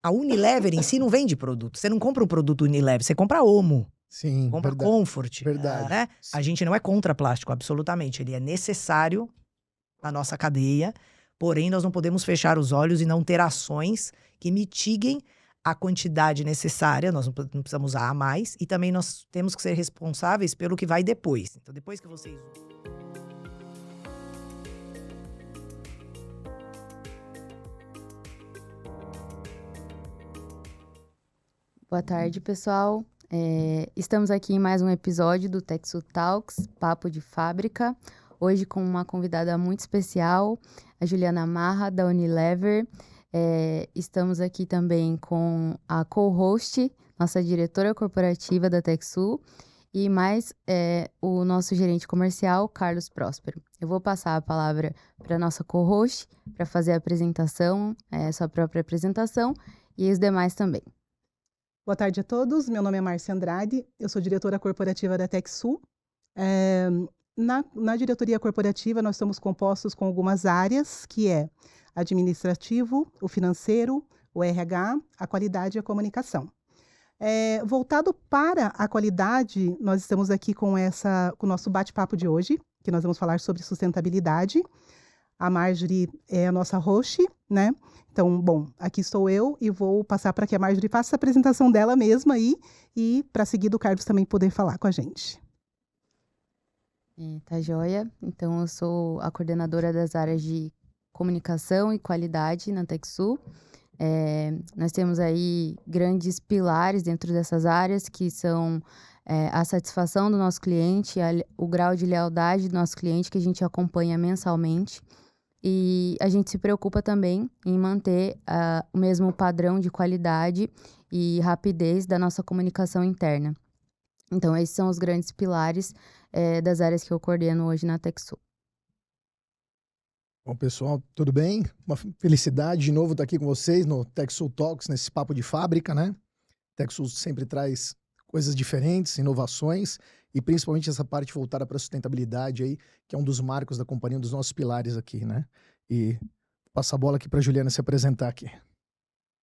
A Unilever em si não vende produto. Você não compra um produto Unilever, você compra Omo, Sim, compra verdade. Comfort. Verdade. Né? A gente não é contra plástico, absolutamente. Ele é necessário na nossa cadeia, porém nós não podemos fechar os olhos e não ter ações que mitiguem a quantidade necessária, nós não precisamos usar a mais, e também nós temos que ser responsáveis pelo que vai depois. Então, depois que vocês... Boa tarde, pessoal. Estamos aqui em mais um episódio do TechSoup Talks, Papo de Fábrica. Hoje com uma convidada muito especial, a Juliana Marra, da Unilever. Estamos aqui também com a co-host, nossa diretora corporativa da TechSoup, e mais o nosso gerente comercial, Carlos Próspero. Eu vou passar a palavra para a nossa co-host, para fazer a apresentação, sua própria apresentação, e os demais também. Boa tarde a todos, meu nome é Márcia Andrade, eu sou diretora corporativa da TechSoup. Na diretoria corporativa nós estamos compostos com algumas áreas, que é administrativo, o financeiro, o RH, a qualidade e a comunicação. Voltado para a qualidade, nós estamos aqui com o nosso bate-papo de hoje, que nós vamos falar sobre sustentabilidade. A Marjorie é a nossa host, né? Então, bom, aqui estou eu e vou passar para que a Marjorie faça a apresentação dela mesma aí e para seguir do Carlos também poder falar com a gente. Tá joia. Então, eu sou a coordenadora das áreas de comunicação e qualidade na TechSoup. Nós temos aí grandes pilares dentro dessas áreas, que são a satisfação do nosso cliente, o grau de lealdade do nosso cliente, que a gente acompanha mensalmente. E a gente se preocupa também em manter o mesmo padrão de qualidade e rapidez da nossa comunicação interna. Então, esses são os grandes pilares das áreas que eu coordeno hoje na TechSoup. Bom, pessoal, tudo bem? Uma felicidade de novo estar aqui com vocês no TechSoup Talks, nesse papo de fábrica, né? TechSoup sempre traz coisas diferentes, inovações, e principalmente essa parte voltada para a sustentabilidade aí, que é um dos marcos da companhia, um dos nossos pilares aqui, né? E passa a bola aqui para a Juliana se apresentar aqui.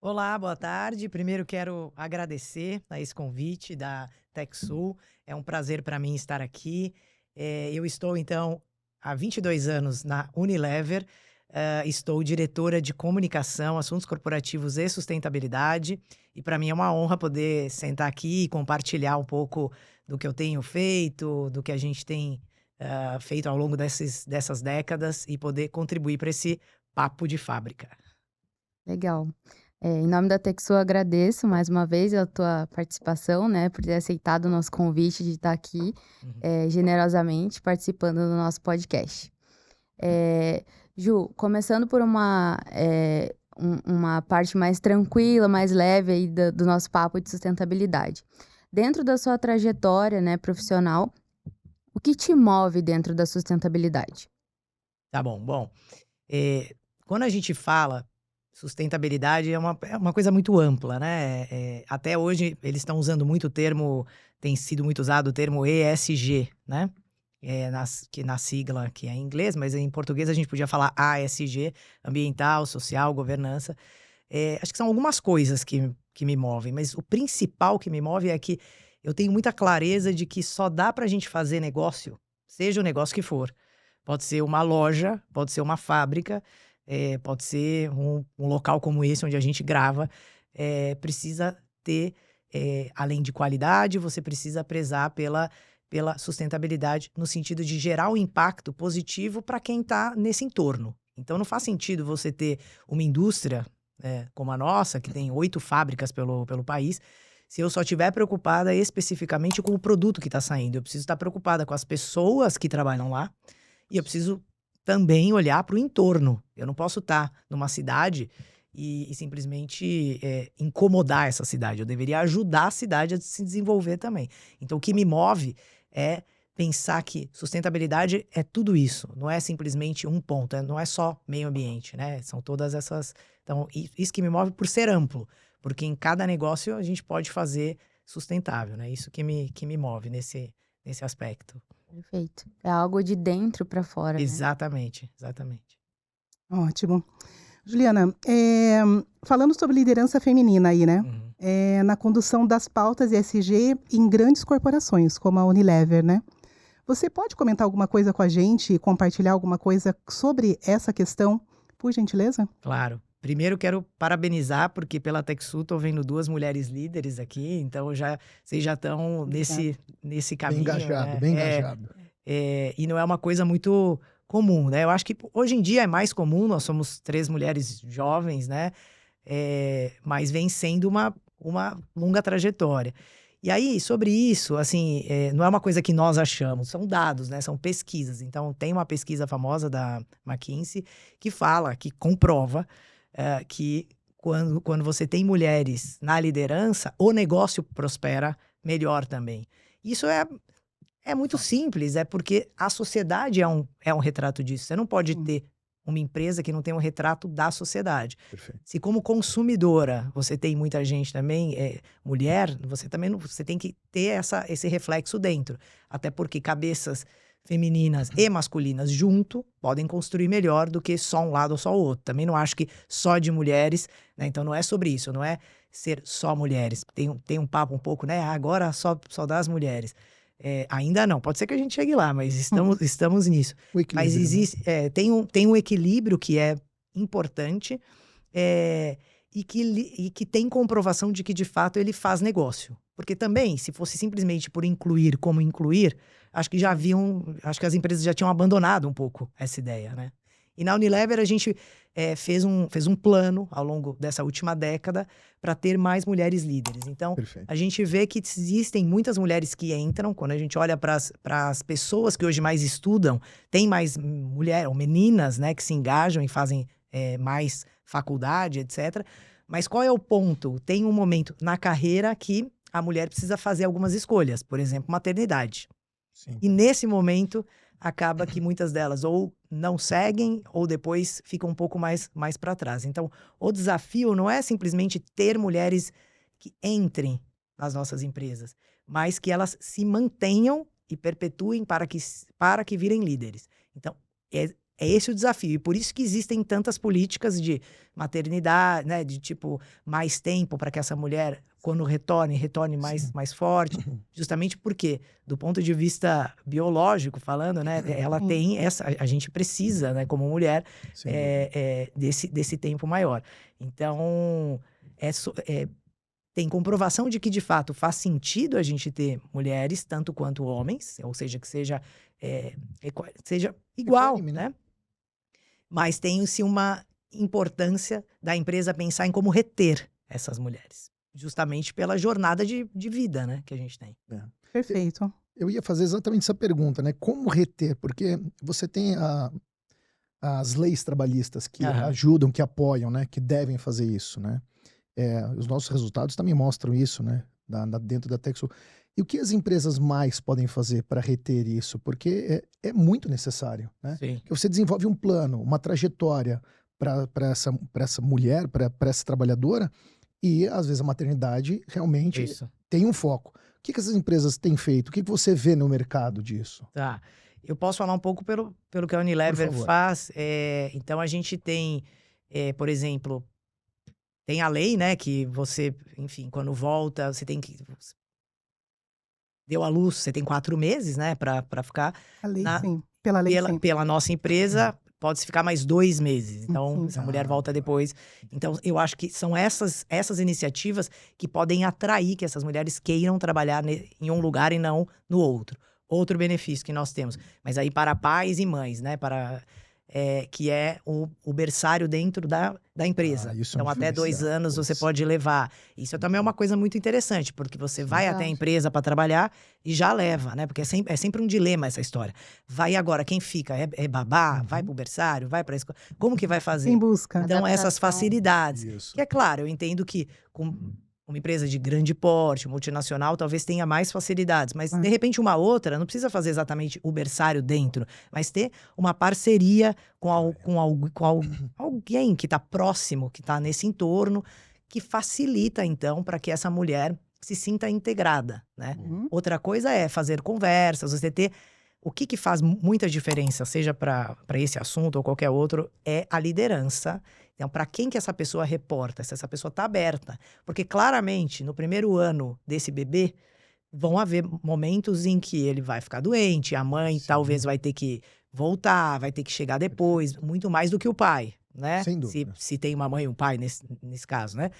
Olá, boa tarde. Primeiro quero agradecer a esse convite da TechSoup. É um prazer para mim estar aqui. Eu estou, então, há 22 anos na Unilever. Estou diretora de comunicação, assuntos corporativos e sustentabilidade. E para mim é uma honra poder sentar aqui e compartilhar um pouco do que eu tenho feito, do que a gente tem feito ao longo dessas décadas e poder contribuir para esse papo de fábrica. Legal. Em nome da TechSoup, eu agradeço mais uma vez a tua participação, né, por ter aceitado o nosso convite de estar aqui generosamente participando do nosso podcast. Ju, começando por uma parte mais tranquila, mais leve aí do nosso papo de sustentabilidade. Dentro da sua trajetória, né, profissional, o que te move dentro da sustentabilidade? Tá bom. Bom, quando a gente fala sustentabilidade é uma coisa muito ampla, né? Até hoje eles estão usando muito o termo, tem sido muito usado o termo ESG, né? Na sigla que é em inglês, mas em português a gente podia falar ASG, ambiental, social, governança. Acho que são algumas coisas que me movem, mas o principal que me move é que eu tenho muita clareza de que só dá pra gente fazer negócio, seja o negócio que for. Pode ser uma loja, pode ser uma fábrica, pode ser um local como esse onde a gente grava. Precisa ter, além de qualidade, você precisa prezar pela sustentabilidade no sentido de gerar um impacto positivo para quem está nesse entorno. Então não faz sentido você ter uma indústria como a nossa, que tem 8 fábricas pelo país, se eu só estiver preocupada especificamente com o produto que está saindo. Eu preciso estar preocupada com as pessoas que trabalham lá e eu preciso também olhar para o entorno. Eu não posso estar numa cidade e simplesmente incomodar essa cidade. Eu deveria ajudar a cidade a se desenvolver também. Então, o que me move é pensar que sustentabilidade é tudo isso. Não é simplesmente um ponto, não é só meio ambiente, né? São todas essas... Então, isso que me move por ser amplo. Porque em cada negócio a gente pode fazer sustentável, né? Isso que me move nesse aspecto. Perfeito. É algo de dentro para fora, né? Exatamente, exatamente. Ótimo. Juliana, falando sobre liderança feminina aí, né? Uhum. Na condução das pautas ESG em grandes corporações, como a Unilever, né? Você pode comentar alguma coisa com a gente e compartilhar alguma coisa sobre essa questão, por gentileza? Claro. Primeiro quero parabenizar, porque pela TechSul estou vendo 2 mulheres líderes aqui, então vocês já estão nesse Bem caminho, engajado, né? bem engajado. E não é uma coisa muito comum, né? Eu acho que hoje em dia é mais comum, nós somos 3 mulheres jovens, né? Mas vem sendo uma longa trajetória. E aí, sobre isso, assim, não é uma coisa que nós achamos, são dados, né? São pesquisas. Então, tem uma pesquisa famosa da McKinsey que fala, que comprova que quando você tem mulheres na liderança, o negócio prospera melhor também. Isso é muito simples, é porque a sociedade é um retrato disso. Você não pode ter uma empresa que não tem um retrato da sociedade. Perfeito. Se como consumidora você tem muita gente também, mulher, você também você tem que ter esse reflexo dentro. Até porque cabeças femininas e masculinas junto podem construir melhor do que só um lado ou só o outro. Também não acho que só de mulheres, né? Então não é sobre isso, não é ser só mulheres. Tem um papo um pouco, né? Agora só das mulheres. Ainda não, pode ser que a gente chegue lá, mas estamos nisso. O equilíbrio, Mas né? existe, tem um equilíbrio que é importante e que tem comprovação de que, de fato, ele faz negócio. Porque também, se fosse simplesmente por incluir como incluir, acho que acho que as empresas já tinham abandonado um pouco essa ideia, né? E na Unilever a gente fez um plano ao longo dessa última década para ter mais mulheres líderes. Então, Perfeito. a gente vê que existem muitas mulheres que entram, quando a gente olha para as pessoas que hoje mais estudam, tem mais mulheres ou meninas, né, que se engajam e fazem mais faculdade, etc. Mas qual é o ponto? Tem um momento na carreira que a mulher precisa fazer algumas escolhas, por exemplo, maternidade. Sim. E nesse momento, acaba que muitas delas ou não seguem ou depois ficam um pouco mais para trás. Então, o desafio não é simplesmente ter mulheres que entrem nas nossas empresas, mas que elas se mantenham e perpetuem para que virem líderes. Então, é esse o desafio. E por isso que existem tantas políticas de maternidade, né? De tipo, mais tempo para que essa mulher, quando retorne mais forte. Justamente porque, do ponto de vista biológico falando, né? Ela tem a gente precisa, né? Como mulher, desse tempo maior. Então, tem comprovação de que, de fato, faz sentido a gente ter mulheres, tanto quanto homens, ou seja, que seja igual, Equânime, né? Mas tem-se uma importância da empresa pensar em como reter essas mulheres. Justamente pela jornada de vida, né, que a gente tem. Perfeito. Eu ia fazer exatamente essa pergunta, né? Como reter? Porque você tem as leis trabalhistas que ajudam, que apoiam, né? Que devem fazer isso, né? Os nossos resultados também mostram isso, né? Dentro da TechSul. E o que as empresas mais podem fazer para reter isso? Porque é muito necessário, né? Sim. Que você desenvolve um plano, uma trajetória para essa mulher, para essa trabalhadora, e às vezes a maternidade realmente tem um foco. O que essas empresas têm feito? O que você vê no mercado disso? Tá. Eu posso falar um pouco pelo que a Unilever faz. Então, a gente tem, por exemplo, tem a lei, né, que você, enfim, quando volta, você tem que... Deu à luz, você tem 4 meses, né, para ficar. A lei, sim. Pela lei, sim. Pela nossa empresa, pode-se ficar mais 2 meses. Então, essa mulher volta depois. Então, eu acho que são essas iniciativas que podem atrair que essas mulheres queiram trabalhar em um lugar e não no outro. Outro benefício que nós temos. Mas aí para pais e mães, né? Que é o berçário dentro da empresa. Então, até 2 anos você pode levar. Isso também é uma coisa muito interessante, porque você vai até a empresa para trabalhar e já leva, né? Porque é sempre um dilema essa história. Vai agora, quem fica? É babá? Vai pro berçário? Vai pra escola? Como que vai fazer? Em busca. Então, essas facilidades. Isso. Que é claro, eu entendo que com uma empresa de grande porte, multinacional, talvez tenha mais facilidades. Mas, de repente, uma outra, não precisa fazer exatamente o berçário dentro, mas ter uma parceria com alguém que está próximo, que está nesse entorno, que facilita, então, para que essa mulher se sinta integrada, né? Outra coisa é fazer conversas, você ter o que faz muita diferença, seja para esse assunto ou qualquer outro, é a liderança. Então, para quem que essa pessoa reporta, se essa pessoa está aberta. Porque, claramente, no primeiro ano desse bebê, vão haver momentos em que ele vai ficar doente, a mãe talvez vai ter que voltar, vai ter que chegar depois, muito mais do que o pai, né? Sem dúvida. Se tem uma mãe e um pai nesse caso, né?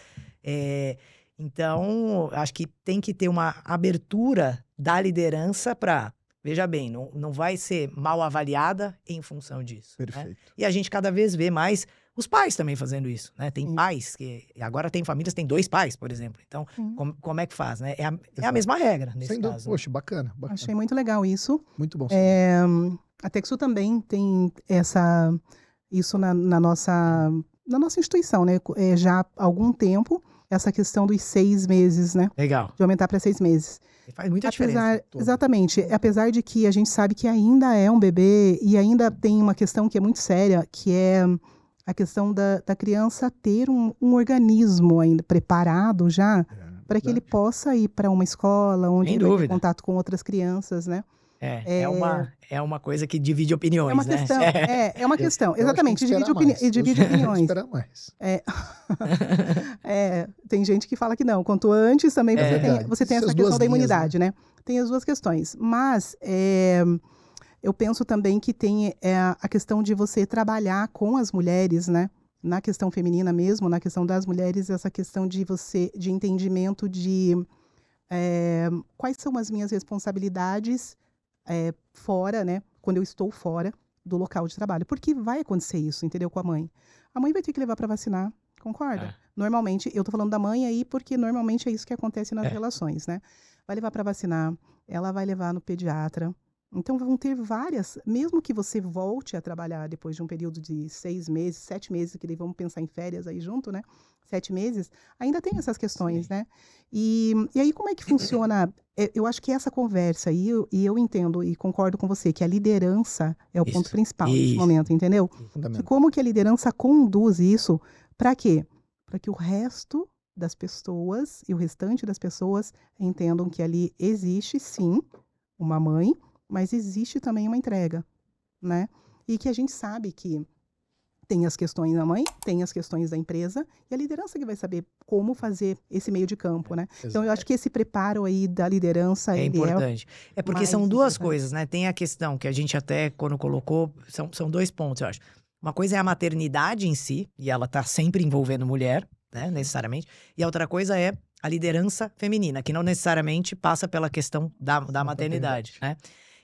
Então, acho que tem que ter uma abertura da liderança para... Veja bem, não vai ser mal avaliada em função disso. Perfeito. Né? E a gente cada vez vê mais os pais também fazendo isso, né? Tem Sim. pais que... Agora tem famílias que têm 2 pais, por exemplo. Então, como é que faz, né? É a mesma regra nesse Sem dúvida. caso. Poxa, bacana. Achei muito legal isso. Muito bom. A Texu também tem isso na nossa instituição, né? Já há algum tempo, essa questão dos 6 meses, né? Legal. De aumentar para 6 meses. Faz muita diferença. Exatamente. Apesar de que a gente sabe que ainda é um bebê e ainda tem uma questão que é muito séria, que é a questão da criança ter um organismo ainda preparado já para que ele possa ir para uma escola onde ele vai ter contato com outras crianças, né? É uma coisa que divide opiniões, é uma né? questão, é uma questão, exatamente, divide opiniões. Esperar mais. Tem gente que fala que não, quanto antes também você tem essa questão da imunidade, né? Tem as duas questões, mas eu penso também que tem a questão de você trabalhar com as mulheres, né? Na questão feminina mesmo, na questão das mulheres, essa questão de entendimento de quais são as minhas responsabilidades fora, né? Quando eu estou fora do local de trabalho. Porque vai acontecer isso, entendeu? Com a mãe. A mãe vai ter que levar para vacinar, concorda? Normalmente, eu tô falando da mãe aí porque normalmente é isso que acontece nas relações, né? Vai levar para vacinar, ela vai levar no pediatra. Então, vão ter várias, mesmo que você volte a trabalhar depois de um período de 6 meses, 7 meses, que daí vamos pensar em férias aí junto, né? 7 meses, ainda tem essas questões, né? E aí, como é que funciona? Eu acho que essa conversa, e eu entendo e concordo com você, que a liderança é o ponto principal nesse momento, entendeu? E como que a liderança conduz isso, para quê? Para que o resto das pessoas e o restante das pessoas entendam que ali existe, sim, uma mãe, mas existe também uma entrega, né? E que a gente sabe que tem as questões da mãe, tem as questões da empresa, e a liderança que vai saber como fazer esse meio de campo, né? Então, eu acho que esse preparo aí da liderança... É importante. Porque são duas coisas, né? Tem a questão que a gente até, quando colocou, são 2 pontos, eu acho. Uma coisa é a maternidade em si, e ela tá sempre envolvendo mulher, né? Necessariamente. E a outra coisa é a liderança feminina, que não necessariamente passa pela questão da maternidade, né?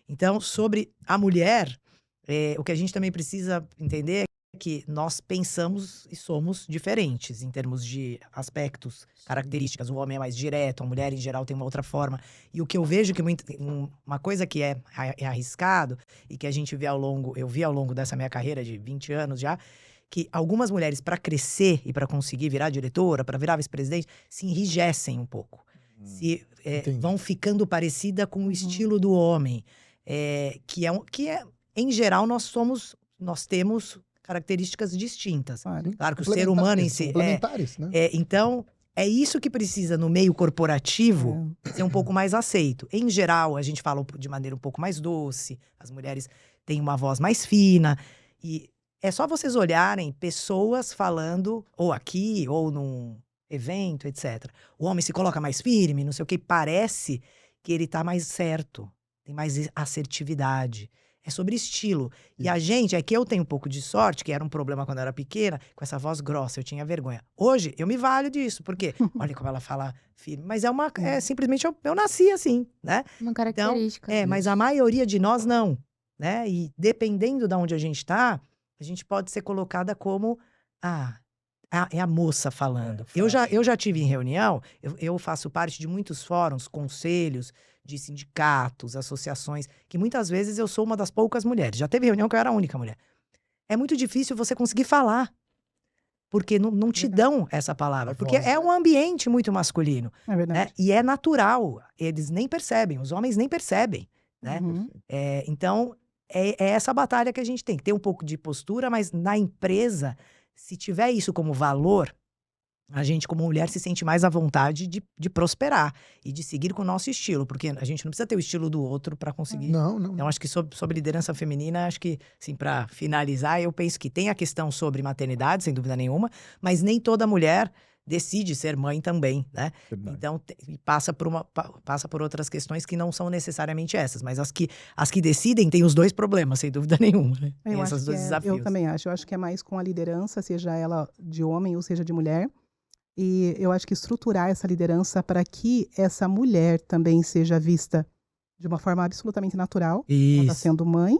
Então, sobre a mulher, o que a gente também precisa entender é que nós pensamos e somos diferentes em termos de aspectos, características. O homem é mais direto, a mulher, em geral, tem uma outra forma. E o que eu vejo que uma coisa que é arriscado e que a gente vê eu vi ao longo dessa minha carreira de 20 anos já, que algumas mulheres, para crescer e para conseguir virar diretora, para virar vice-presidente, se enrijecem um pouco. Vão ficando parecida com o estilo do homem. Que em geral, nós temos características distintas. Claro que o ser humano em si... Complementares, né? Então, é isso que precisa, no meio corporativo, ser um pouco mais aceito. Em geral, a gente fala de maneira um pouco mais doce, as mulheres têm uma voz mais fina, e é só vocês olharem pessoas falando, ou aqui, ou num evento, etc. O homem se coloca mais firme, não sei o que, parece que ele tá mais certo, tem mais assertividade. É sobre estilo. E a gente, aqui eu tenho um pouco de sorte, que era um problema quando eu era pequena, com essa voz grossa, eu tinha vergonha. Hoje, eu me valho disso, porque olha como ela fala firme. Mas simplesmente eu nasci assim, né? Uma característica. Então, mas a maioria de nós não, né? E dependendo de onde a gente tá, a gente pode ser colocada como, é a moça falando. Eu já tive em reunião, eu faço parte de muitos fóruns, conselhos, de sindicatos, associações, que muitas vezes eu sou uma das poucas mulheres. Já teve reunião que eu era a única mulher. É muito difícil você conseguir falar, porque não te dão essa palavra, porque é um ambiente muito masculino. É verdade. Né? E é natural, eles nem percebem, os homens nem percebem, né? Então, é essa batalha que a gente tem que ter um pouco de postura, mas na empresa, se tiver isso como valor, a gente, como mulher, se sente mais à vontade de prosperar e de seguir com o nosso estilo, porque a gente não precisa ter o estilo do outro para conseguir. Não, não. Então, acho que sobre liderança feminina, acho que, assim, para finalizar, eu penso que tem a questão sobre maternidade, sem dúvida nenhuma, mas nem toda mulher decide ser mãe também, né? Verdade. Então, passa por outras questões que não são necessariamente essas, mas as que decidem têm os dois problemas, sem dúvida nenhuma, né? Tem esses dois desafios. Eu também acho. Eu acho que é mais com a liderança, seja ela de homem ou seja de mulher. E eu acho que estruturar essa liderança para que essa mulher também seja vista de uma forma absolutamente natural. Ela está Isso. sendo mãe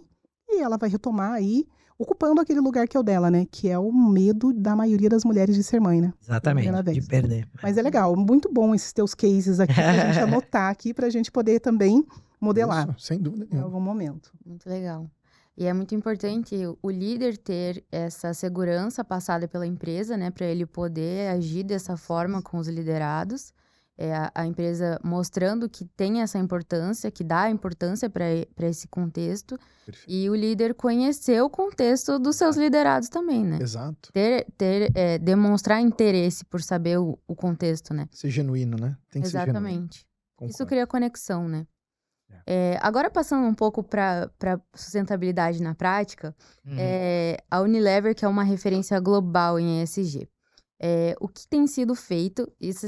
e ela vai retomar aí, ocupando aquele lugar que é o dela, né? Que é o medo da maioria das mulheres de ser mãe, né? Exatamente, Primeira de vez. perder. Mas é legal, muito bom esses teus cases aqui pra gente anotar aqui, pra gente poder também modelar Isso, sem dúvida em nenhuma. algum momento. Muito legal. E é muito importante o líder ter essa segurança passada pela empresa, né, para ele poder agir dessa forma com os liderados. A empresa mostrando que tem essa importância, que dá importância para esse contexto. Perfeito. E o líder conhecer o contexto dos seus liderados também, né? Exato. Demonstrar interesse por saber o contexto, né? Ser genuíno, né? Tem que ser genuíno. Exatamente. Isso Concordo. cria conexão, né? Agora, passando um pouco para sustentabilidade na prática, a Unilever, que é uma referência global em ESG. O que tem sido feito, isso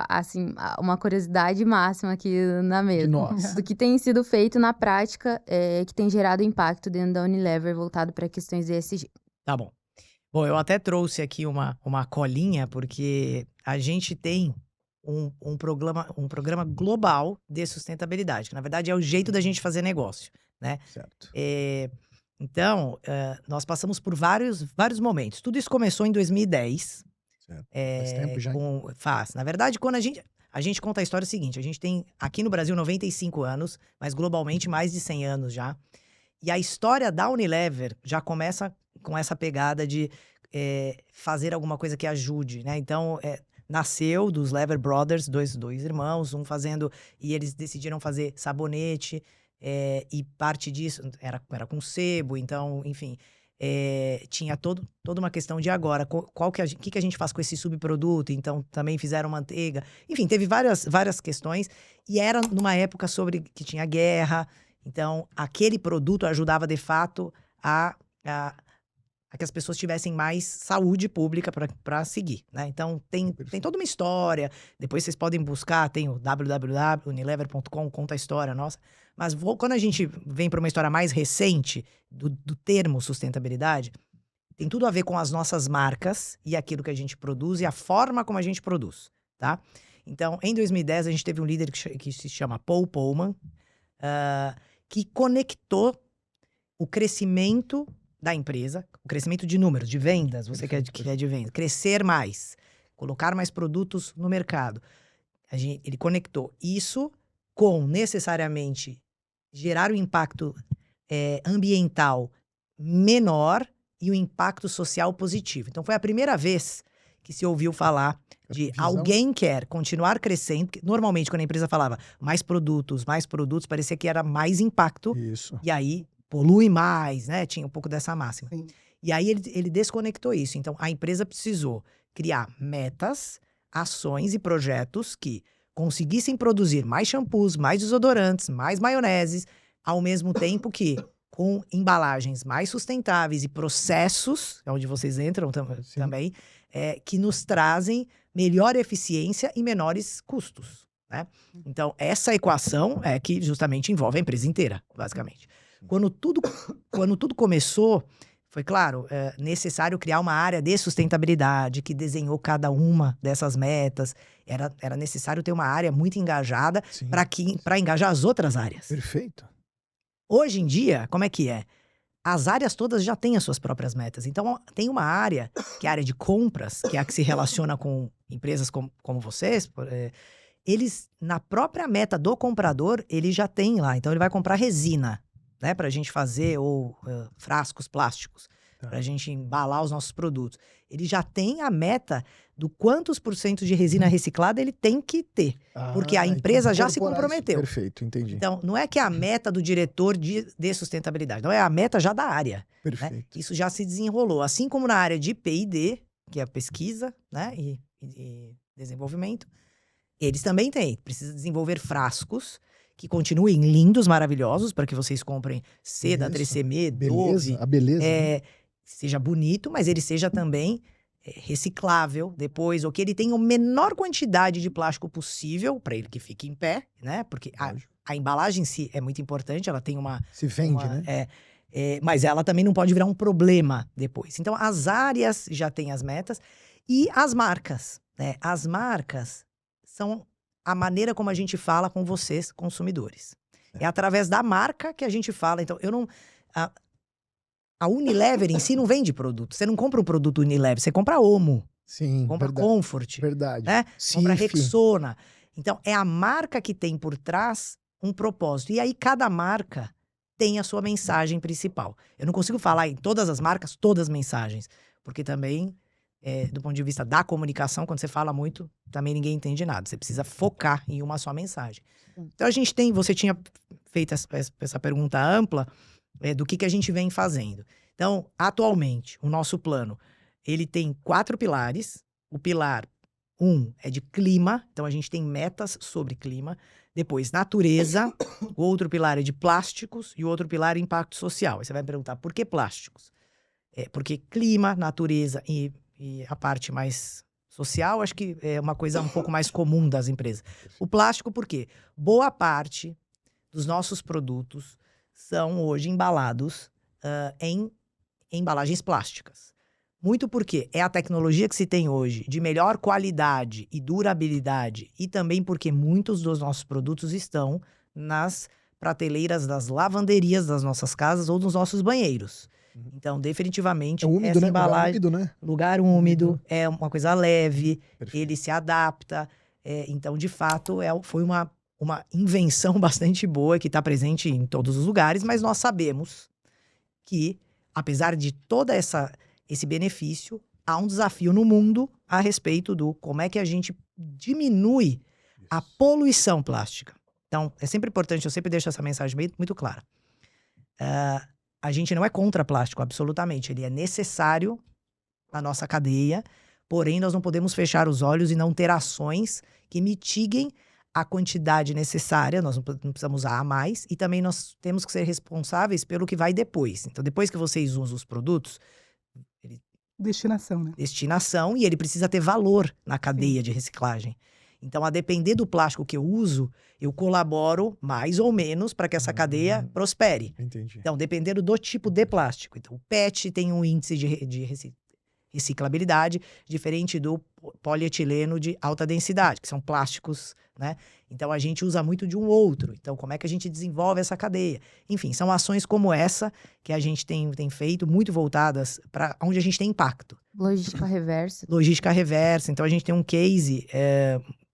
assim, uma curiosidade máxima aqui na mesa. De nós. Do que tem sido feito na prática, que tem gerado impacto dentro da Unilever voltado para questões de ESG. Tá bom. Bom, eu até trouxe aqui uma colinha, porque a gente tem um programa global de sustentabilidade, que na verdade é o jeito da gente fazer negócio, né? Certo. Então, nós passamos por vários momentos. Tudo isso começou em 2010. Certo. Faz tempo já, hein? Faz. Na verdade, quando a gente conta a história seguinte, a gente tem aqui no Brasil 95 anos, mas globalmente mais de 100 anos já. E a história da Unilever já começa com essa pegada de fazer alguma coisa que ajude, né? Então, nasceu dos Lever Brothers, dois irmãos, e eles decidiram fazer sabonete, e parte disso era com sebo, então, enfim, tinha toda uma questão de agora, o que a gente faz com esse subproduto, então também fizeram manteiga, enfim, teve várias questões, e era numa época sobre que tinha guerra, então aquele produto ajudava de fato a que as pessoas tivessem mais saúde pública para seguir, né? Então, tem toda uma história. Depois vocês podem buscar, tem o www.unilever.com, conta a história nossa. Mas quando a gente vem para uma história mais recente do termo sustentabilidade, tem tudo a ver com as nossas marcas e aquilo que a gente produz e a forma como a gente produz, tá? Então, em 2010, a gente teve um líder que se chama Paul Polman, que conectou o crescimento da empresa, o crescimento de números, de vendas, você que é de venda, crescer mais, colocar mais produtos no mercado. Ele conectou isso com necessariamente gerar um impacto ambiental menor e um impacto social positivo. Então, foi a primeira vez que se ouviu falar de alguém quer continuar crescendo, porque normalmente quando a empresa falava mais produtos, parecia que era mais impacto. Isso. E aí polui mais, né? Tinha um pouco dessa máxima. Sim. E aí ele desconectou isso. Então, a empresa precisou criar metas, ações e projetos que conseguissem produzir mais shampoos, mais desodorantes, mais maioneses, ao mesmo tempo que com embalagens mais sustentáveis e processos, é onde vocês entram também, que nos trazem melhor eficiência e menores custos, né? Então, essa equação é que justamente envolve a empresa inteira, basicamente. Quando tudo começou, foi claro, necessário criar uma área de sustentabilidade que desenhou cada uma dessas metas. Era necessário ter uma área muito engajada para engajar as outras áreas. Perfeito. Hoje em dia, como é que é? As áreas todas já têm as suas próprias metas. Então, tem uma área, que é a área de compras, que é a que se relaciona com empresas como vocês. Eles, na própria meta do comprador, ele já tem lá. Então, ele vai comprar resina, né, pra gente fazer, ou frascos plásticos, pra gente embalar os nossos produtos. Ele já tem a meta do quantos % de resina reciclada ele tem que ter. Porque a empresa já se comprometeu. Perfeito, entendi. Então, não é que é a meta do diretor de sustentabilidade, não é a meta já da área. Perfeito. Né? Isso já se desenrolou. Assim como na área de P&D, que é a pesquisa, né, e e desenvolvimento, eles também têm. Precisa desenvolver frascos que continuem lindos, maravilhosos, para que vocês comprem seda, Isso. Tresemmé, Beleza, Dove, a beleza. Né? seja bonito, mas ele seja também reciclável depois, ou que ele tenha a menor quantidade de plástico possível, para ele que fique em pé, né? Porque a embalagem em si é muito importante, ela tem uma... Se vende, né? Mas ela também não pode virar um problema depois. Então, as áreas já têm as metas e as marcas, né? As marcas são a maneira como a gente fala com vocês, consumidores. É através da marca que a gente fala. Então, eu não... A Unilever em si não vende produto. Você não compra um produto Unilever, você compra Omo. Sim, compra verdade. Comfort. Verdade. Né? Compra Cif. Rexona. Então, é a marca que tem por trás um propósito. E aí, cada marca tem a sua mensagem principal. Eu não consigo falar em todas as marcas, todas as mensagens. Porque também, do ponto de vista da comunicação, quando você fala muito, também ninguém entende nada. Você precisa focar em uma só mensagem. Então, você tinha feito essa pergunta ampla, do que a gente vem fazendo. Então, atualmente, o nosso plano, ele tem 4 pilares. O pilar 1 é de clima, então a gente tem metas sobre clima. Depois, natureza. O outro pilar é de plásticos e o outro pilar é impacto social. Aí você vai me perguntar, por que plásticos? Porque clima, natureza e a parte mais social, acho que é uma coisa um pouco mais comum das empresas. O plástico, por quê? Boa parte dos nossos produtos são hoje embalados em embalagens plásticas. Muito porque é a tecnologia que se tem hoje de melhor qualidade e durabilidade, e também porque muitos dos nossos produtos estão nas prateleiras das lavanderias das nossas casas ou dos nossos banheiros. Então, definitivamente, úmido, essa né? embalagem... Lugar úmido, é uma coisa leve, Perfeito. ele se adapta. Então, de fato, foi uma invenção bastante boa que está presente em todos os lugares, mas nós sabemos que, apesar de todo esse benefício, há um desafio no mundo a respeito do como é que a gente diminui a poluição plástica. Então, é sempre importante, eu sempre deixo essa mensagem muito clara. A gente não é contra plástico, absolutamente. Ele é necessário na nossa cadeia, porém nós não podemos fechar os olhos e não ter ações que mitiguem a quantidade necessária, nós não precisamos usar a mais, e também nós temos que ser responsáveis pelo que vai depois. Então, depois que vocês usam os produtos... Destinação, né? Destinação, e ele precisa ter valor na cadeia de reciclagem. Então, a depender do plástico que eu uso, eu colaboro mais ou menos para que essa cadeia prospere. Entendi. Então, dependendo do tipo de plástico. Então, o PET tem um índice de reciclabilidade diferente do polietileno de alta densidade, que são plásticos, né? Então, a gente usa muito de um outro. Então, como é que a gente desenvolve essa cadeia? Enfim, são ações como essa que a gente tem feito, muito voltadas para onde a gente tem impacto. Logística reversa. Logística reversa. Então, a gente tem um case,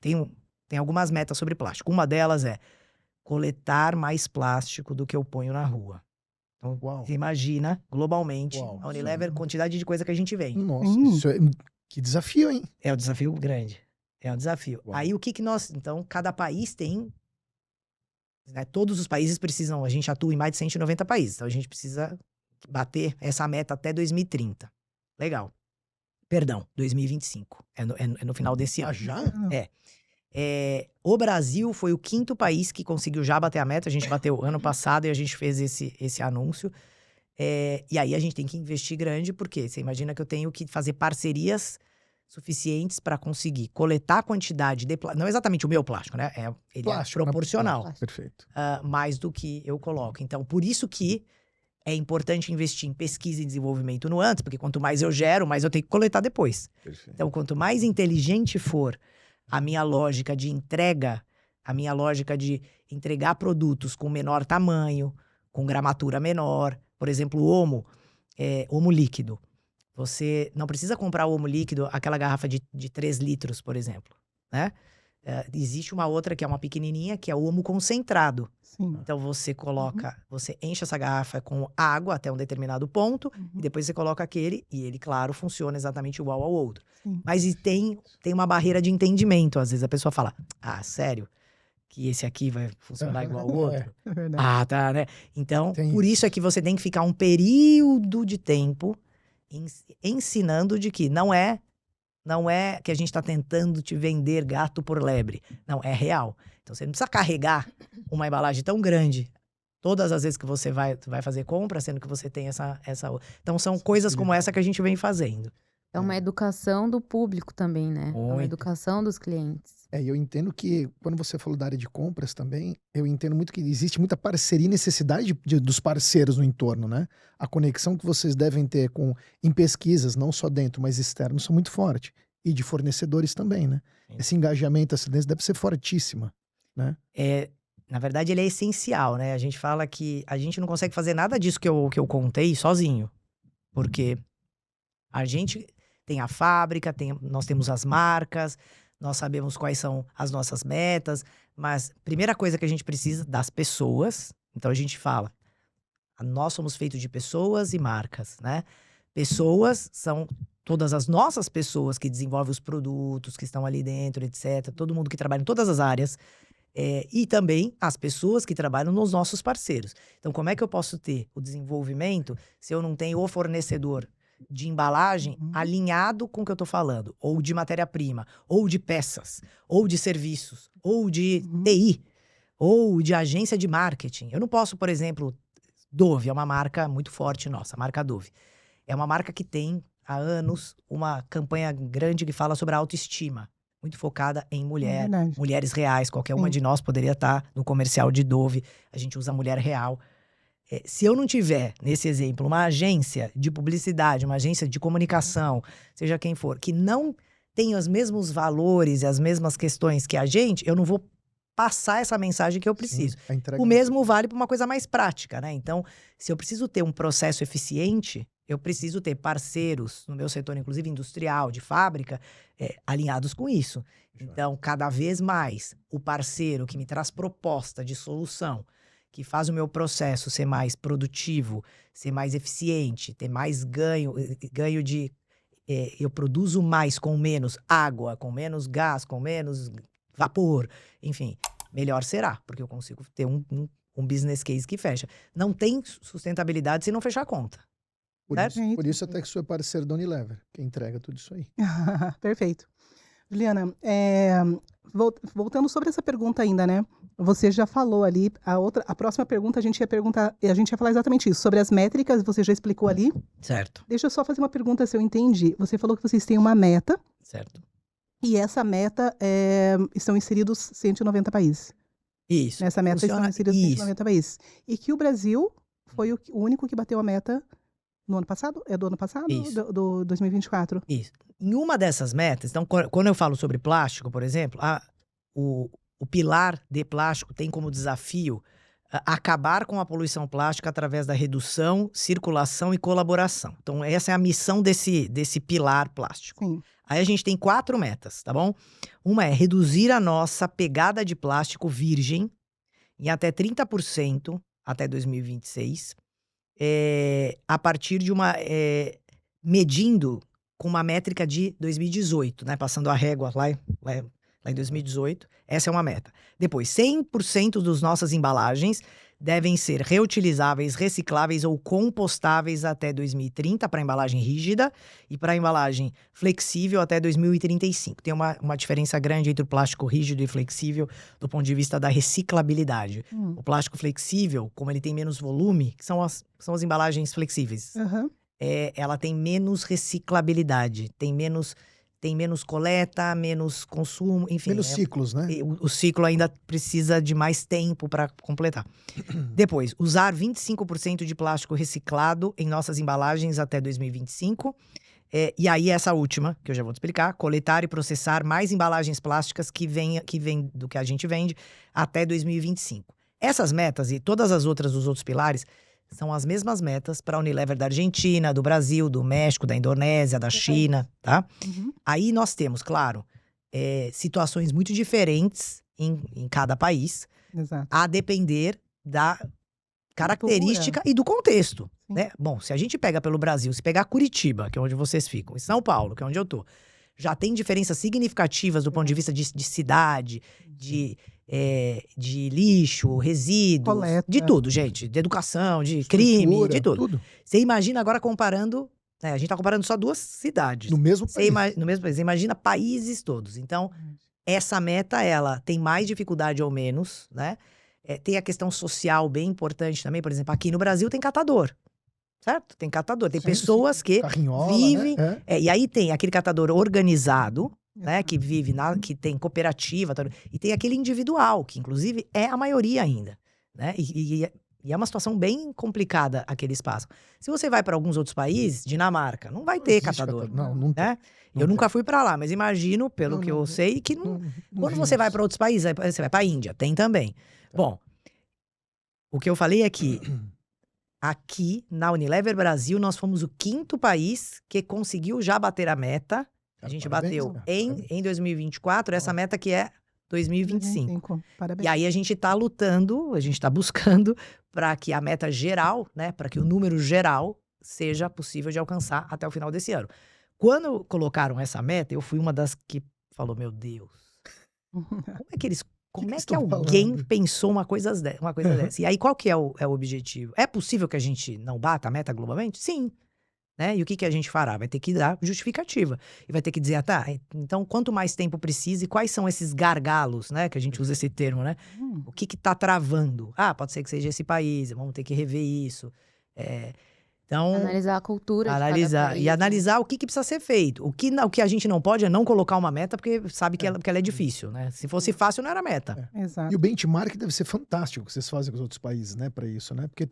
tem algumas metas sobre plástico. Uma delas é coletar mais plástico do que eu ponho na rua. Então, você imagina, globalmente, a Unilever, quantidade de coisa que a gente vende. Nossa, isso que desafio, hein? É um desafio grande. É um desafio. Aí, o que nós... Então, cada país tem... Né, todos os países precisam... A gente atua em mais de 190 países. Então, a gente precisa bater essa meta até 2030. Legal. Perdão, 2025. É no final desse ano. Já? O Brasil foi o 5º país que conseguiu já bater a meta. A gente bateu ano passado e a gente fez esse anúncio. E aí a gente tem que investir grande, porque você imagina que eu tenho que fazer parcerias suficientes para conseguir coletar a quantidade de plástico. Não exatamente o meu plástico, né? Ele Plástico, é proporcional. Perfeito. Mais do que eu coloco. Então, por isso que é importante investir em pesquisa e desenvolvimento no antes, porque quanto mais eu gero, mais eu tenho que coletar depois. Perfeito. Então, quanto mais inteligente for a minha lógica de entrega, a minha lógica de entregar produtos com menor tamanho, com gramatura menor, por exemplo, o Omo líquido. Você não precisa comprar o Omo líquido, aquela garrafa de 3 litros, por exemplo, né? Existe uma outra que é uma pequenininha, que é o Omo concentrado. Sim. Então, você coloca, você enche essa garrafa com água até um determinado ponto, e depois você coloca aquele, e ele, claro, funciona exatamente igual ao outro. Sim. Mas tem uma barreira de entendimento. Às vezes a pessoa fala, sério? Que esse aqui vai funcionar igual ao outro? É verdade. Tá, né? Então, Tem por isso é que você tem que ficar um período de tempo ensinando de que não é não é que a gente está tentando te vender gato por lebre. Não, é real. Então, você não precisa carregar uma embalagem tão grande todas as vezes que você vai fazer compra, sendo que você tem essa... Então, são coisas como essa que a gente vem fazendo. É uma educação do público também, né? É uma Muito. educação dos clientes. E eu entendo que, quando você falou da área de compras também, eu entendo muito que existe muita parceria e necessidade dos parceiros no entorno, né? A conexão que vocês devem ter em pesquisas, não só dentro, mas externo, são muito forte. E de fornecedores também, né? Sim. Esse engajamento, essa deve ser fortíssima, né? Na verdade, ele é essencial, né? A gente fala que a gente não consegue fazer nada disso que eu contei sozinho. Porque a gente tem a fábrica, nós temos as marcas, nós sabemos quais são as nossas metas, mas a primeira coisa que a gente precisa das pessoas. Então a gente fala, nós somos feitos de pessoas e marcas, né? Pessoas são todas as nossas pessoas que desenvolvem os produtos, que estão ali dentro, etc. Todo mundo que trabalha em todas as áreas. E também as pessoas que trabalham nos nossos parceiros. Então, como é que eu posso ter o desenvolvimento se eu não tenho o fornecedor de embalagem alinhado com o que eu tô falando? Ou de matéria-prima, ou de peças, ou de serviços, ou de TI, ou de agência de marketing. Eu não posso, por exemplo, Dove é uma marca muito forte nossa, a marca Dove. É uma marca que tem, há anos, uma campanha grande que fala sobre a autoestima. Muito focada em mulheres reais. Qualquer uma de nós poderia estar no comercial de Dove. A gente usa mulher real. Se eu não tiver, nesse exemplo, uma agência de publicidade, uma agência de comunicação, seja quem for, que não tem os mesmos valores e as mesmas questões que a gente, eu não vou passar essa mensagem que eu preciso. Sim, o mesmo vale para uma coisa mais prática, né? Então, se eu preciso ter um processo eficiente, eu preciso ter parceiros, no meu setor, inclusive industrial, de fábrica, alinhados com isso. Então, cada vez mais, o parceiro que me traz proposta de solução, que faz o meu processo ser mais produtivo, ser mais eficiente, ter mais ganho de... eu produzo mais com menos água, com menos gás, com menos vapor, enfim, melhor será, porque eu consigo ter um business case que fecha. Não tem sustentabilidade se não fechar a conta. Por isso até que sou parceiro da Unilever, que entrega tudo isso aí. Perfeito. Juliana, voltando sobre essa pergunta ainda, né? Você já falou ali, a próxima pergunta a gente ia falar exatamente isso, sobre as métricas, você já explicou ali. Certo. Deixa eu só fazer uma pergunta se eu entendi. Você falou que vocês têm uma meta. Certo. E essa meta estão inseridos 190 países. Isso. Nessa meta estão inseridos 190 países. E que o Brasil foi o único que bateu a meta no ano passado? É do ano passado? Isso. Do 2024? Isso. Em uma dessas metas, então, quando eu falo sobre plástico, por exemplo, o pilar de plástico tem como desafio acabar com a poluição plástica através da redução, circulação e colaboração. Então, essa é a missão desse pilar plástico. Sim. Aí a gente tem 4 metas, tá bom? Uma é reduzir a nossa pegada de plástico virgem em até 30% até 2026, a partir de medindo com uma métrica de 2018, né? Passando a régua lá em 2018, essa é uma meta. Depois, 100% das nossas embalagens devem ser reutilizáveis, recicláveis ou compostáveis até 2030 para embalagem rígida e para embalagem flexível até 2035. Tem uma diferença grande entre o plástico rígido e flexível do ponto de vista da reciclabilidade. O plástico flexível, como ele tem menos volume, que são as embalagens flexíveis, ela tem menos reciclabilidade, tem menos coleta, menos consumo, enfim. Menos ciclos, né? O ciclo ainda precisa de mais tempo para completar. Depois, usar 25% de plástico reciclado em nossas embalagens até 2025. E aí, essa última, que eu já vou te explicar, coletar e processar mais embalagens plásticas que vem do que a gente vende até 2025. Essas metas e todas as outras dos outros pilares são as mesmas metas para a Unilever da Argentina, do Brasil, do México, da Indonésia, da China, tá? Aí nós temos, claro, situações muito diferentes em cada país, Exato. a depender da característica e do contexto, né? Bom, se a gente pega pelo Brasil, se pegar Curitiba, que é onde vocês ficam, e São Paulo, que é onde eu tô, já tem diferenças significativas do ponto de vista de cidade, de lixo, resíduos, Coleta. de tudo, gente. De educação, de crime, de tudo. Tudo. Você imagina agora comparando né? A gente está comparando só 2 cidades. No mesmo país. No mesmo país. Você imagina países todos. Então, essa meta, ela tem mais dificuldade ou menos, né? Tem a questão social bem importante também. Por exemplo, aqui no Brasil tem catador, certo? Tem catador. Tem Sim, pessoas que Carrinhola, vivem... né? e aí tem aquele catador organizado, né? Que vive, que tem cooperativa. E tem aquele individual, que inclusive é a maioria ainda, né? E é uma situação bem complicada aquele espaço. Se você vai para alguns outros países, Dinamarca, não vai ter existe catador. Não tem. Né? Não Eu tem. nunca fui para lá, mas imagino, pelo que eu sei, que quando você vai para outros países, você vai para a Índia, tem também. Bom, o que eu falei é que aqui na Unilever Brasil nós fomos o 5º país que conseguiu já bater a meta. A gente bateu em 2024 essa meta que é 2025. Parabéns. E aí a gente está lutando, a gente está buscando para que a meta geral, né, para que o número geral seja possível de alcançar até o final desse ano. Quando colocaram essa meta, eu fui uma das que falou, meu Deus, como é que alguém pensou uma coisa dessa? E aí qual que é o objetivo? É possível que a gente não bata a meta globalmente? Sim. Né? E o que a gente fará? Vai ter que dar justificativa. E vai ter que dizer, então quanto mais tempo precisa e quais são esses gargalos, né? Que a gente usa esse termo, né? O que tá travando? Pode ser que seja esse país, vamos ter que rever isso. Então, analisar a cultura de cada país, e analisar o que precisa ser feito. O que a gente não pode é não colocar uma meta, porque sabe que ela é difícil, né? Se fosse fácil, não era meta. Exato. E o benchmark deve ser fantástico que vocês fazem com os outros países, né, para isso, né? Porque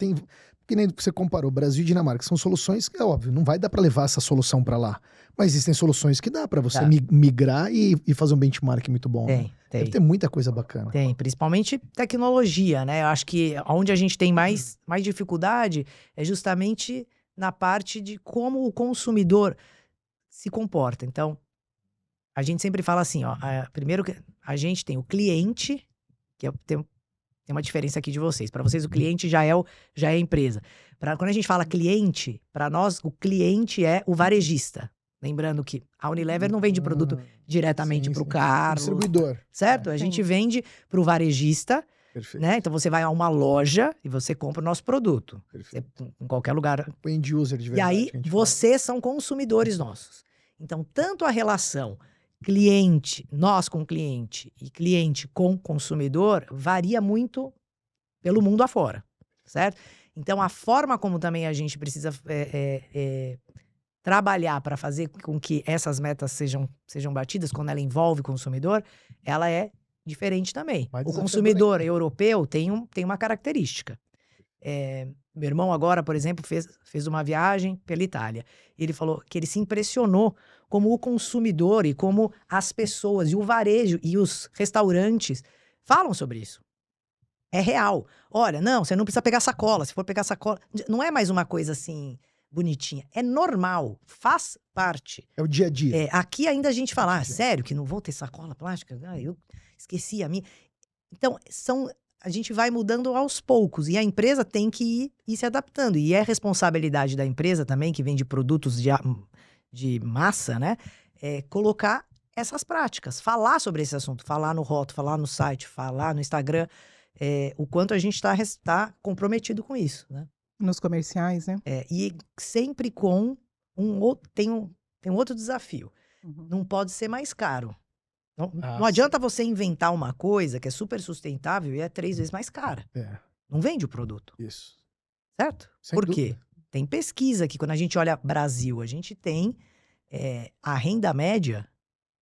que nem você comparou Brasil e Dinamarca, são soluções que, é óbvio, não vai dar para levar essa solução para lá. Mas existem soluções que dá para você migrar e fazer um benchmark muito bom. Tem. Deve ter muita coisa bacana. Tem, principalmente tecnologia, né? Eu acho que onde a gente tem mais dificuldade é justamente na parte de como o consumidor se comporta. Então, a gente sempre fala assim, primeiro a gente tem o cliente, que tem uma diferença aqui de vocês. Para vocês, o cliente já é a empresa. Quando a gente fala cliente, para nós, o cliente é o varejista. Lembrando que a Unilever não vende produto diretamente para o Carlos. Distribuidor. Certo? A gente vende para o varejista. Perfeito. Né? Então você vai a uma loja e você compra o nosso produto. Em qualquer lugar. O end user de verdade. E aí, vocês são consumidores nossos. Então, tanto a relação cliente, nós com cliente e cliente com consumidor, varia muito pelo mundo afora. Certo? Então, a forma como também a gente precisa trabalhar para fazer com que essas metas sejam batidas, quando ela envolve o consumidor, ela é diferente também. O consumidor europeu tem uma característica. Meu irmão agora, por exemplo, fez uma viagem pela Itália. Ele falou que ele se impressionou como o consumidor e como as pessoas e o varejo e os restaurantes falam sobre isso. É real. Olha, não, você não precisa pegar sacola. Se for pegar sacola... Não é mais uma coisa assim... bonitinha. É normal, faz parte. É o dia a dia. Aqui ainda a gente fala, sério que não vou ter sacola plástica? Eu esqueci a minha. Então, a gente vai mudando aos poucos e a empresa tem que ir se adaptando. E é responsabilidade da empresa também, que vende produtos de massa, né? Colocar essas práticas, falar sobre esse assunto, falar no rótulo, falar no site, falar no Instagram, o quanto a gente está comprometido com isso, né? Nos comerciais, né? E sempre com tem um outro desafio. Não pode ser mais caro. Não adianta você inventar uma coisa que é super sustentável e é 3 vezes mais cara. Não vende o produto. Isso. Certo? Por quê? Tem pesquisa aqui. Quando a gente olha Brasil, a gente tem a renda média,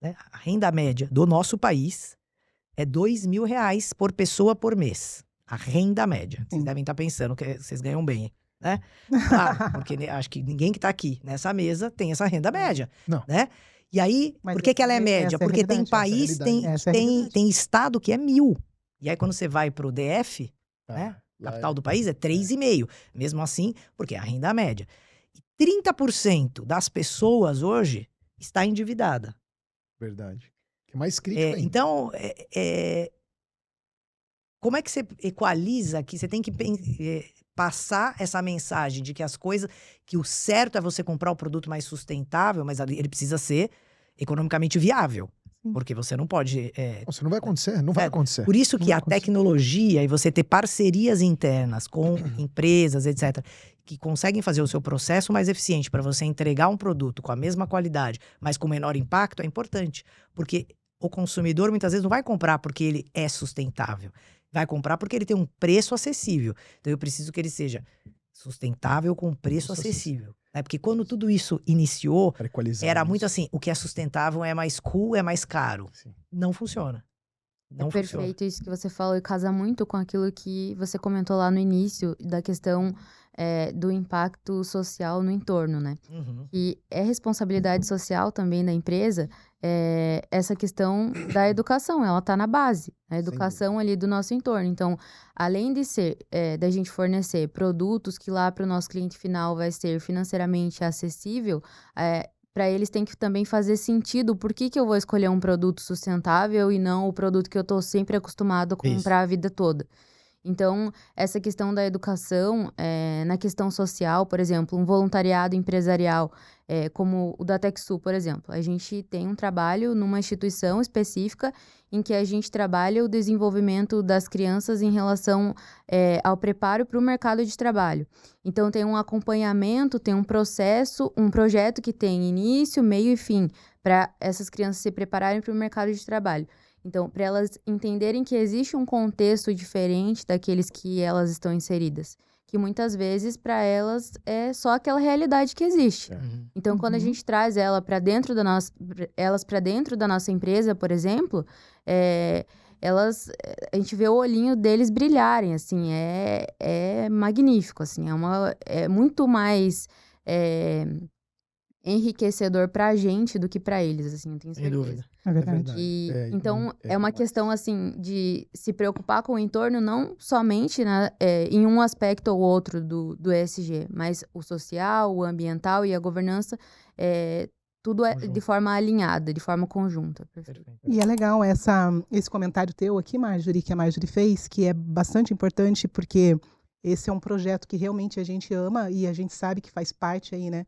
né? A renda média do nosso país é R$2.000 por pessoa por mês. A renda média. Vocês devem estar pensando que vocês ganham bem, né? Claro, porque acho que ninguém que está aqui nessa mesa tem essa renda média, né? E aí, por que ela é média? Porque tem país, tem estado que é 1.000. E aí, quando você vai para o DF, né? Capital do país é 3,5. Mesmo assim, porque é a renda média. E 30% das pessoas hoje está endividada. Verdade. Que é mais crítico ainda. Então, como é que você equaliza aqui? Você tem que passar essa mensagem de que que o certo é você comprar o produto mais sustentável, mas ele precisa ser economicamente viável. Porque você não pode... Isso não vai acontecer, não vai acontecer. Por isso Não que vai a acontecer. tecnologia e você ter parcerias internas com empresas, etc., que conseguem fazer o seu processo mais eficiente para você entregar um produto com a mesma qualidade, mas com menor impacto, é importante. Porque o consumidor muitas vezes não vai comprar porque ele é sustentável. Vai comprar porque ele tem um preço acessível. Então eu preciso que ele seja sustentável com preço acessível. Né? Porque quando tudo isso iniciou, era muito assim, o que é sustentável é mais cool, é mais caro. Sim. Não funciona. Não funciona. Perfeito isso que você falou e casa muito com aquilo que você comentou lá no início, da questão do impacto social no entorno, né? Uhum. E é responsabilidade social também da empresa essa questão da educação, ela está na base, a educação ali do nosso entorno. Então, além de ser, da gente fornecer produtos que lá para o nosso cliente final vai ser financeiramente acessível, para eles tem que também fazer sentido por que eu vou escolher um produto sustentável e não o produto que eu estou sempre acostumado a comprar a vida toda. Então, essa questão da educação, na questão social, por exemplo, um voluntariado empresarial, como o da TechSul, por exemplo. A gente tem um trabalho numa instituição específica em que a gente trabalha o desenvolvimento das crianças em relação ao preparo para o mercado de trabalho. Então, tem um acompanhamento, tem um processo, um projeto que tem início, meio e fim, para essas crianças se prepararem para o mercado de trabalho. Então, para elas entenderem que existe um contexto diferente daqueles que elas estão inseridas. Que muitas vezes, para elas, é só aquela realidade que existe. Uhum. Então, quando a gente traz elas para dentro da nossa empresa, por exemplo, a gente vê o olhinho deles brilharem, assim, é magnífico, assim, é muito mais enriquecedor pra gente do que pra eles, assim, eu tenho Sem certeza. dúvida. É verdade. E, então, é uma demais. questão, assim, de se preocupar com o entorno, não somente em um aspecto ou outro do ESG, mas o social, o ambiental e a governança, tudo é de forma alinhada, de forma conjunta. Perfeito. E é legal esse comentário teu aqui, Marjorie, que a Marjorie fez, que é bastante importante, porque esse é um projeto que realmente a gente ama e a gente sabe que faz parte aí, né,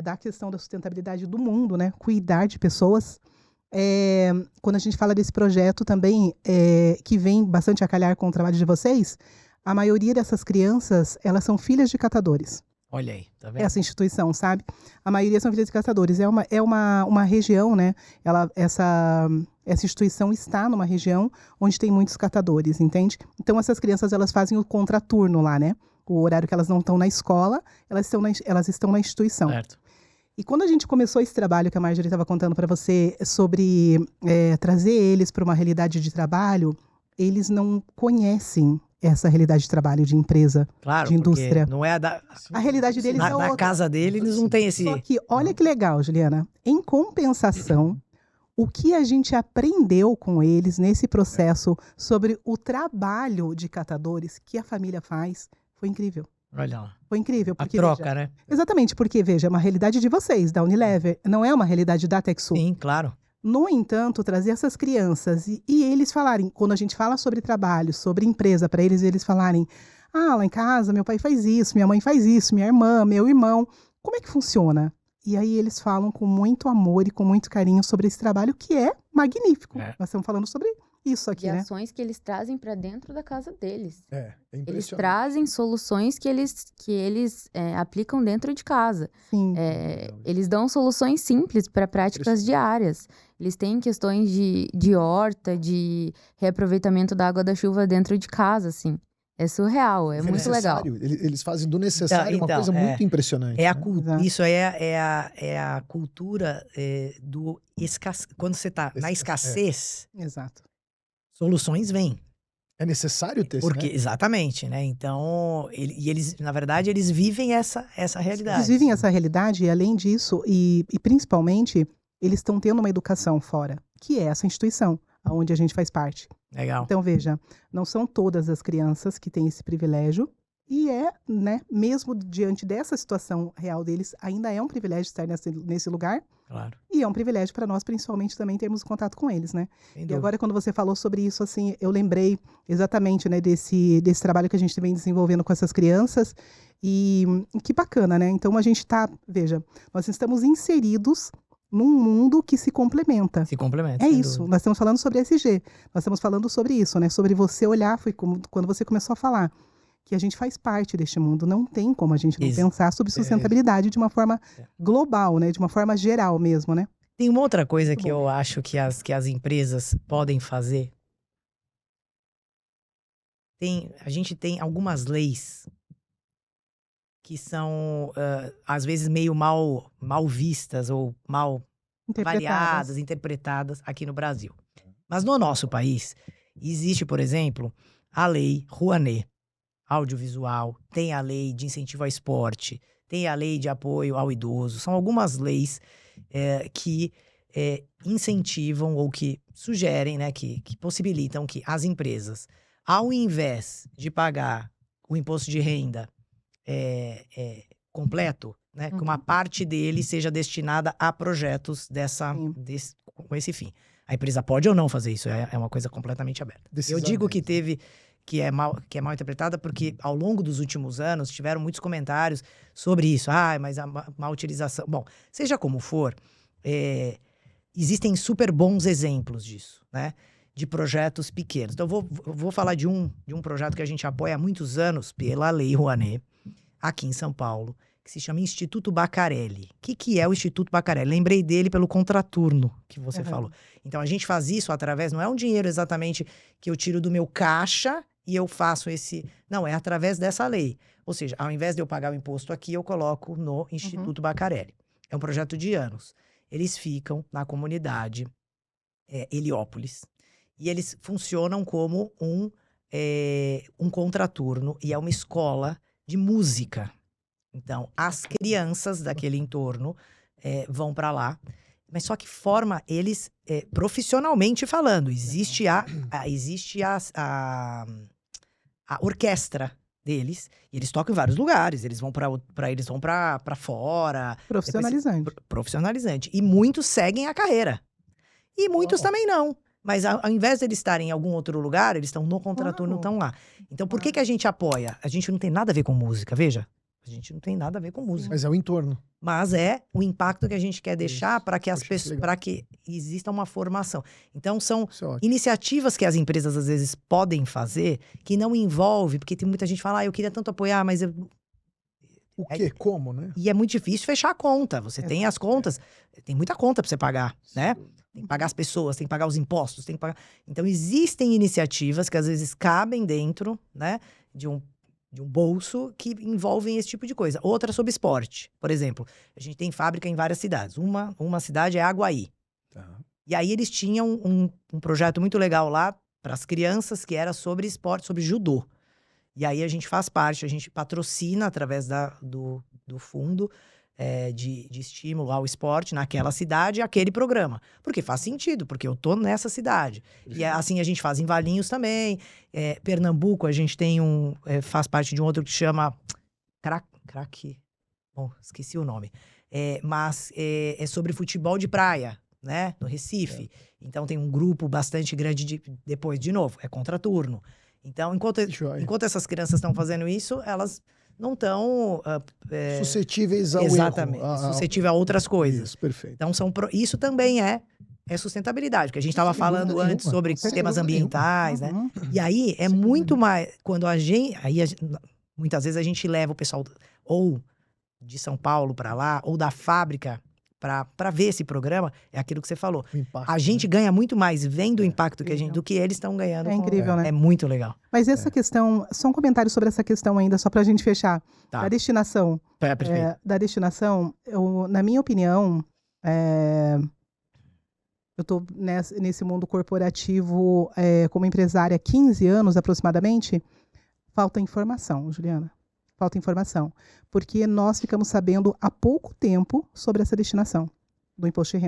da questão da sustentabilidade do mundo, né, cuidar de pessoas. Quando a gente fala desse projeto também, que vem bastante a calhar com o trabalho de vocês, a maioria dessas crianças, elas são filhas de catadores. Olha aí, tá vendo? Essa instituição, sabe? A maioria são filhas de catadores. É uma região, né? Essa instituição está numa região onde tem muitos catadores, entende? Então, essas crianças, elas fazem o contraturno lá, né? O horário que elas não estão na escola, elas estão na instituição. Certo. E quando a gente começou esse trabalho que a Marjorie estava contando para você sobre trazer eles para uma realidade de trabalho, eles não conhecem essa realidade de trabalho de empresa, Claro, de indústria. porque não é A realidade deles é na outra. casa dele, eles não têm esse... Só que, olha que legal, Juliana. Em compensação, o que a gente aprendeu com eles nesse processo sobre o trabalho de catadores que a família faz foi incrível. Olha lá. Foi incrível. A Porque, troca, veja, né? exatamente, porque, veja, é uma realidade de vocês, da Unilever, não é uma realidade da TechSul. Sim, claro. No entanto, trazer essas crianças e eles falarem, quando a gente fala sobre trabalho, sobre empresa, para eles falarem, lá em casa meu pai faz isso, minha mãe faz isso, minha irmã, meu irmão, como é que funciona? E aí eles falam com muito amor e com muito carinho sobre esse trabalho que é magnífico. Nós estamos falando sobre isso aqui, de né? ações que eles trazem para dentro da casa deles. É impressionante. Eles trazem soluções que eles aplicam dentro de casa. Sim. Eles dão soluções simples para práticas diárias. Eles têm questões de horta, de reaproveitamento da água da chuva dentro de casa, assim. É surreal, é muito legal. Eles fazem do necessário uma coisa muito impressionante. Isso é a cultura do escassez. Quando você está na escassez, Exato. soluções vêm. É necessário ter Porque, né? exatamente, né? Então, eles, na verdade, eles vivem essa realidade. Eles vivem essa realidade e, além disso, e principalmente, eles estão tendo uma educação fora, que é essa instituição, onde a gente faz parte. Legal. Então, veja, não são todas as crianças que têm esse privilégio e né, mesmo diante dessa situação real deles, ainda é um privilégio estar nesse lugar. Claro. E é um privilégio para nós, principalmente, também termos contato com eles, né? E agora, quando você falou sobre isso, assim, eu lembrei exatamente, né, desse trabalho que a gente vem desenvolvendo com essas crianças e que bacana, né? Então, a gente veja, nós estamos inseridos num mundo que se complementa. Se complementa. É sem isso, dúvida. nós estamos falando sobre ESG, nós estamos falando sobre isso, né? Sobre você olhar, foi quando você começou a falar que a gente faz parte deste mundo, não tem como a gente não Isso. pensar sobre sustentabilidade de uma forma global, né? De uma forma geral mesmo, né? Tem uma outra coisa Muito que bom. eu acho que as empresas podem fazer. A gente tem algumas leis que são, às vezes, meio mal vistas ou mal avaliadas, interpretadas aqui no Brasil. Mas no nosso país, existe, por exemplo, a Lei Rouanet, audiovisual, tem a Lei de Incentivo ao Esporte, tem a Lei de Apoio ao Idoso. São algumas leis que incentivam ou que sugerem, né, que possibilitam que as empresas, ao invés de pagar o imposto de renda completo, né, que uma parte dele seja destinada a projetos Sim. com esse fim. A empresa pode ou não fazer isso, é uma coisa completamente aberta. Eu digo que que é mal interpretada porque ao longo dos últimos anos tiveram muitos comentários sobre isso. Mas a má utilização. Bom, seja como for, existem super bons exemplos disso, né? De projetos pequenos. Então, eu vou falar de um projeto que a gente apoia há muitos anos pela Lei Rouanet, aqui em São Paulo, que se chama Instituto Bacarelli. O que é o Instituto Bacarelli? Lembrei dele pelo contraturno que você falou. Então, a gente faz isso através, não é um dinheiro exatamente que eu tiro do meu caixa e eu faço esse... Não, é através dessa lei. Ou seja, ao invés de eu pagar o imposto aqui, eu coloco no Instituto Bacarelli. É um projeto de anos. Eles ficam na comunidade Heliópolis. E eles funcionam como um contraturno e é uma escola de música. Então, as crianças daquele entorno vão para lá, mas só que forma eles profissionalmente falando. Existe a orquestra deles, e eles tocam em vários lugares, eles vão para fora. Profissionalizante. Profissionalizante. E muitos seguem a carreira. E muitos também não. Mas ao invés de eles estarem em algum outro lugar, eles estão no contraturno, estão lá. Então, por que a gente apoia? A gente não tem nada a ver com música, veja. A gente não tem nada a ver com música. Mas é o entorno. Mas é o impacto que a gente quer deixar para que as Poxa, pessoas, legal. para que exista uma formação. Então, são Isso é ótimo. iniciativas que as empresas às vezes podem fazer que não envolve, porque tem muita gente que fala, eu queria tanto apoiar, mas O quê? Como, né? e é muito difícil fechar a conta. Você tem as contas, tem muita conta para você pagar, né? Tem que pagar as pessoas, tem que pagar os impostos, tem que pagar... Então, existem iniciativas que às vezes cabem dentro, né, de um bolso que envolvem esse tipo de coisa. Outra sobre esporte. Por exemplo, a gente tem fábrica em várias cidades. Uma cidade é Aguaí. Tá. E aí eles tinham um projeto muito legal lá para as crianças que era sobre esporte, sobre judô. E aí a gente faz parte, a gente patrocina através do fundo de estímulo ao esporte naquela cidade, aquele programa. Porque faz sentido, porque eu tô nessa cidade. E assim a gente faz em Valinhos também. Pernambuco, a gente tem faz parte de um outro que chama Craque. Bom, esqueci o nome. Mas é sobre futebol de praia, né? No Recife. Então tem um grupo bastante grande depois, de novo, é contraturno. Então, enquanto essas crianças estão fazendo isso, elas não estão suscetíveis ao exatamente, erro. suscetíveis a outras coisas. Isso, perfeito. Então, isso também é sustentabilidade, porque a gente estava falando antes sobre temas ambientais, né? E aí é muito mais quando muitas vezes a gente leva o pessoal ou de São Paulo para lá ou da fábrica para ver esse programa, é aquilo que você falou. Impacto, a gente ganha muito mais vendo o impacto do que eles estão ganhando. É incrível, né? É muito legal. Mas essa questão, só um comentário sobre essa questão ainda, só para a gente fechar. Tá. Da destinação. Perfeito. Da destinação, na minha opinião, eu estou nesse mundo corporativo como empresária há 15 anos aproximadamente, falta informação, Juliana. Falta informação. Porque nós ficamos sabendo há pouco tempo sobre essa destinação do imposto de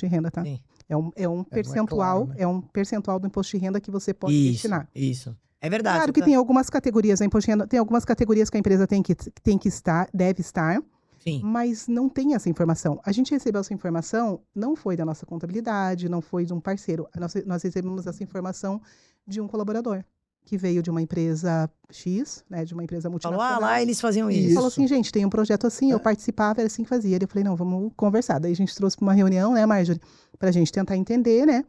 renda, tá? Sim. É um percentual, claro, né? É um percentual do imposto de renda que você pode destinar. Isso. É verdade. Claro que tem algumas categorias, a imposto de renda, tem algumas categorias que a empresa tem que estar, deve estar, Sim. Mas não tem essa informação. A gente recebeu essa informação, não foi da nossa contabilidade, não foi de um parceiro. Nós recebemos essa informação de um colaborador. que veio de uma empresa X, né, de uma empresa Falou, multinacional. lá eles faziam Isso. isso. Falou assim, gente, tem um projeto assim, eu participava, era assim que fazia. Eu falei, não, vamos conversar. Daí a gente trouxe para uma reunião, né, Marjorie, pra gente tentar entender, né?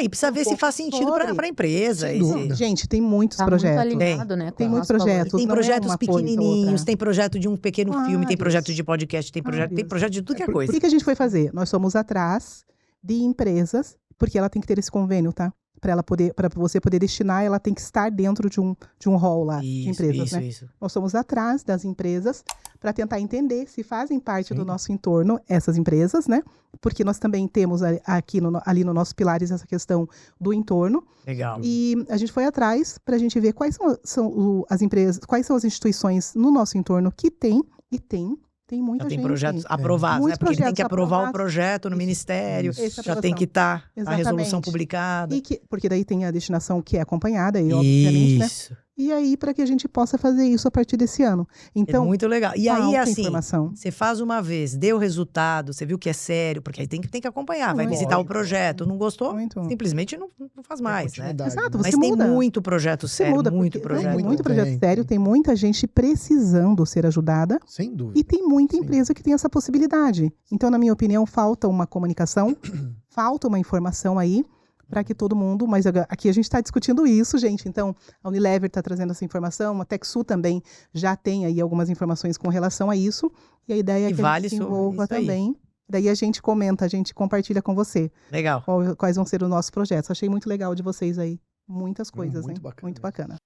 E precisa ver se pouco faz sentido sobre. pra empresa. Sem dúvida. Gente, tem muitos Tá projetos. muito alinhado, né? com Tem os muitos nossos projetos. Tem não é projetos uma coisa ou pequenininhos, outra. tem projeto de um pequeno filme, tem projeto Vários. de podcast, tem Vários. projeto de tudo que é por- O coisa. que a gente foi fazer? Nós fomos atrás de empresas, porque ela tem que ter esse convênio, tá? Para você poder destinar, ela tem que estar dentro de um hall lá de empresas, né? Isso. Nós fomos atrás das empresas para tentar entender se fazem parte do Sim. nosso entorno essas empresas, né? Porque nós também temos ali no nosso Pilares essa questão do entorno. Legal. E a gente foi atrás para a gente ver quais são as empresas, quais são as instituições no nosso entorno que tem muita Já tem gente. projetos aprovados, né? Muitos Porque ele tem que projetos aprovar o aprovados. projeto no ministério, Isso. Essa já tem que estar a Exatamente. resolução publicada. Porque daí tem a destinação que é acompanhada, e obviamente, né? Isso. E aí, para que a gente possa fazer isso a partir desse ano. Então, É muito legal. E aí, falta assim, informação. você faz uma vez, deu resultado, você viu que é sério, porque aí tem que acompanhar, vai Muito. visitar o projeto. Não gostou? Muito. Simplesmente não faz mais, né? Continuidade, Exato, né? você Mas tem muda. muito projeto Você sério, muda, muito porque projeto. tem muito Tem, projeto sério, tem muita gente precisando ser ajudada Sem dúvida. e tem muita Sim. empresa que tem essa possibilidade. Então, na minha opinião, falta uma comunicação, falta uma informação aí para que todo mundo, mas aqui a gente está discutindo isso, gente. Então, a Unilever está trazendo essa informação, a TechSul também já tem aí algumas informações com relação a isso, e a ideia é E que vale a gente se sobre envolva isso aí. também. Daí a gente comenta, a gente compartilha com você Legal. quais vão ser os nossos projetos. Achei muito legal de vocês aí. Muitas coisas, Muito hein? bacana Muito mesmo. bacana.